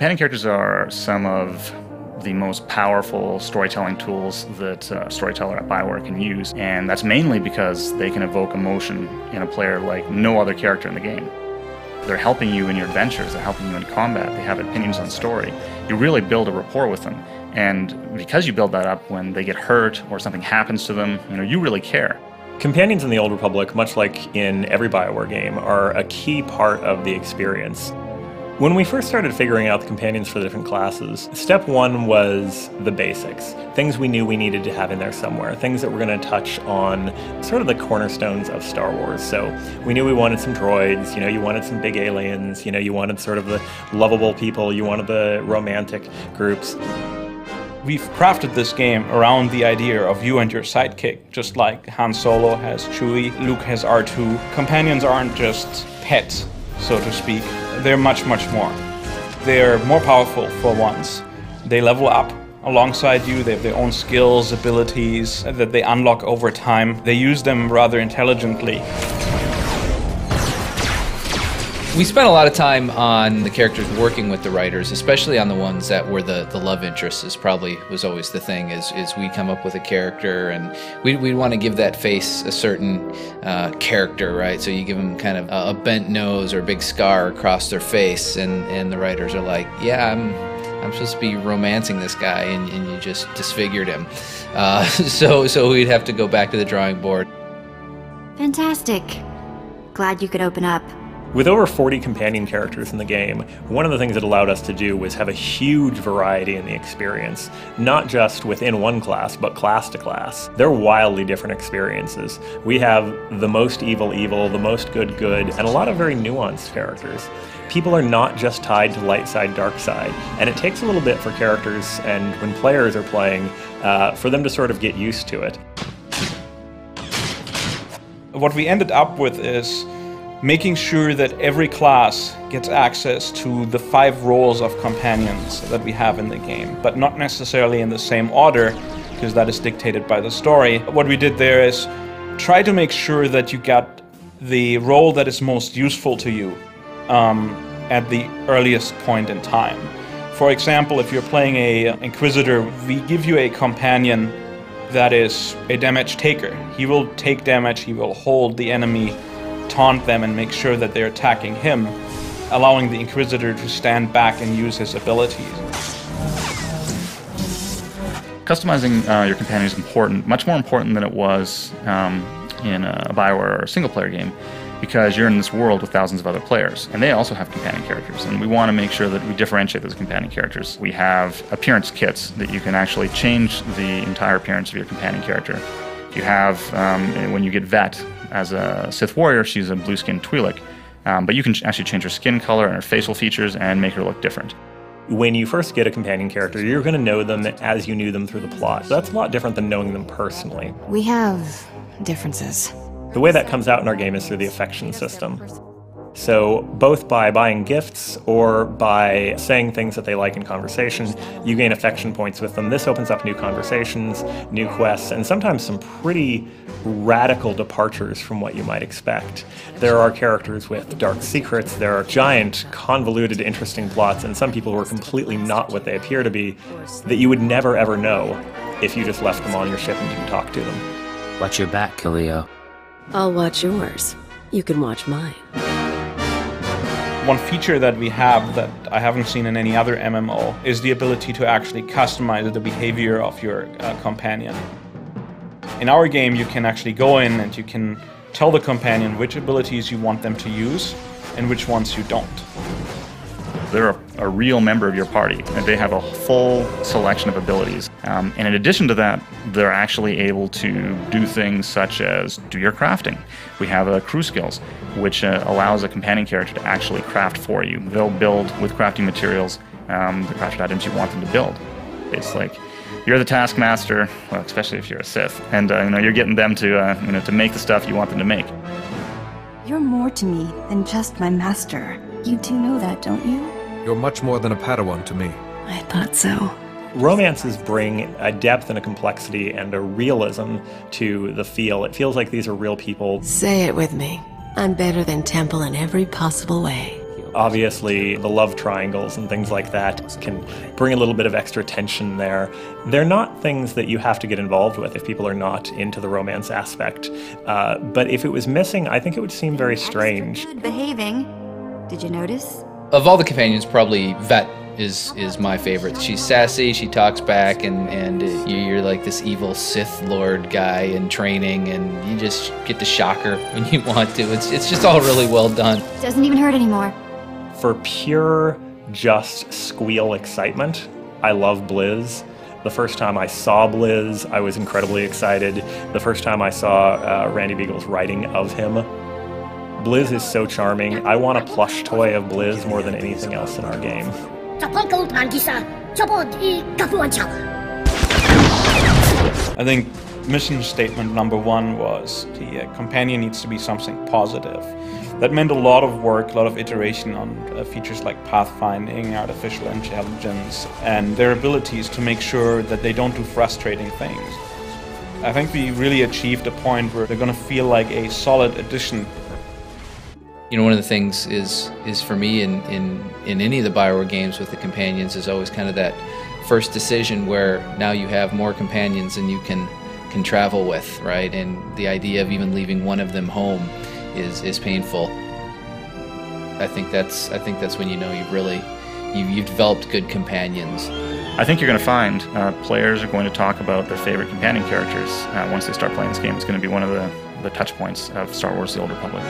Companion characters are some of the most powerful storytelling tools that a storyteller at BioWare can use, and that's mainly because they can evoke emotion in a player like no other character in the game. They're helping you in your adventures, they're helping you in combat, they have opinions on story. You really build a rapport with them, and because you build that up, when they get hurt or something happens to them, you really care. Companions in the Old Republic, much like in every BioWare game, are a key part of the experience. When we first started figuring out the companions for the different classes, step one was the basics. Things we knew we needed to have in there somewhere, things that were going to touch on sort of the cornerstones of Star Wars. So we knew we wanted some droids, you wanted some big aliens, you wanted sort of the lovable people, you wanted the romantic groups. We've crafted this game around the idea of you and your sidekick, just like Han Solo has Chewie, Luke has R2. Companions aren't just pets, so to speak. They're much, much more. They're more powerful for once. They level up alongside you. They have their own skills, abilities that they unlock over time. They use them rather intelligently. We spent a lot of time on the characters working with the writers, especially on the ones that were the love interests. Was always the thing, is we come up with a character and we'd want to give that face a certain character, right? So you give them kind of a bent nose or a big scar across their face, and the writers are like, yeah, I'm supposed to be romancing this guy, and you just disfigured him. So we'd have to go back to the drawing board. Fantastic. Glad you could open up. With over 40 companion characters in the game, one of the things it allowed us to do was have a huge variety in the experience, not just within one class, but class to class. They're wildly different experiences. We have the most evil, the most good, and a lot of very nuanced characters. People are not just tied to light side, dark side, and it takes a little bit for characters and when players are playing, for them to sort of get used to it. What we ended up with is making sure that every class gets access to the 5 roles of companions that we have in the game, but not necessarily in the same order, because that is dictated by the story. What we did there is try to make sure that you get the role that is most useful to you at the earliest point in time. For example, if you're playing a Inquisitor, we give you a companion that is a damage taker. He will take damage, he will hold the enemy, taunt them, and make sure that they're attacking him, allowing the Inquisitor to stand back and use his abilities. Customizing your companion is important, much more important than it was in a BioWare or single-player game, because you're in this world with thousands of other players, and they also have companion characters, and we want to make sure that we differentiate those companion characters. We have appearance kits that you can actually change the entire appearance of your companion character. You have, when you get Vet, as a Sith warrior, she's a blue-skinned Twi'lek, but you can actually change her skin color and her facial features and make her look different. When you first get a companion character, you're going to know them as you knew them through the plot. That's a lot different than knowing them personally. We have differences. The way that comes out in our game is through the affection system. So both by buying gifts or by saying things that they like in conversation, you gain affection points with them. This opens up new conversations, new quests, and sometimes some pretty radical departures from what you might expect. There are characters with dark secrets, there are giant, convoluted, interesting plots, and some people who are completely not what they appear to be that you would never ever know if you just left them on your ship and didn't talk to them. Watch your back, Khalil. I'll watch yours. You can watch mine. One feature that we have that I haven't seen in any other MMO is the ability to actually customize the behavior of your companion. In our game, you can actually go in and you can tell the companion which abilities you want them to use and which ones you don't. They're a real member of your party, and they have a full selection of abilities. And in addition to that, they're actually able to do things such as do your crafting. We have crew skills, which allows a companion character to actually craft for you. They'll build with crafting materials the crafted items you want them to build. It's like you're the taskmaster, well, especially if you're a Sith, and you're getting them to to make the stuff you want them to make. You're more to me than just my master. You do know that, don't you? You're much more than a Padawan to me. I thought so. Romances bring a depth and a complexity and a realism to the feel. It feels like these are real people. Say it with me. I'm better than Temple in every possible way. Obviously, the love triangles and things like that can bring a little bit of extra tension there. They're not things that you have to get involved with if people are not into the romance aspect. But if it was missing, I think it would seem very strange. Good behaving. Did you notice? Of all the companions, probably Vet is my favorite. She's sassy, she talks back, and you're like this evil Sith Lord guy in training, and you just get to shock her when you want to. It's just all really well done. Doesn't even hurt anymore. For pure, just squeal excitement, I love Blizz. The first time I saw Blizz, I was incredibly excited. The first time I saw Randy Beagle's writing of him, Blizz is so charming. I want a plush toy of Blizz more than anything else in our game. I think mission statement number 1 was the companion needs to be something positive. That meant a lot of work, a lot of iteration on features like pathfinding, artificial intelligence, and their abilities to make sure that they don't do frustrating things. I think we really achieved a point where they're going to feel like a solid addition. You know, one of the things is for me in any of the BioWare games with the companions is always kind of that first decision where now you have more companions than you can travel with, right? And the idea of even leaving one of them home is painful. I think that's when you know you've developed good companions. I think you're going to find players are going to talk about their favorite companion characters once they start playing this game. It's going to be one of the touch points of Star Wars: The Old Republic.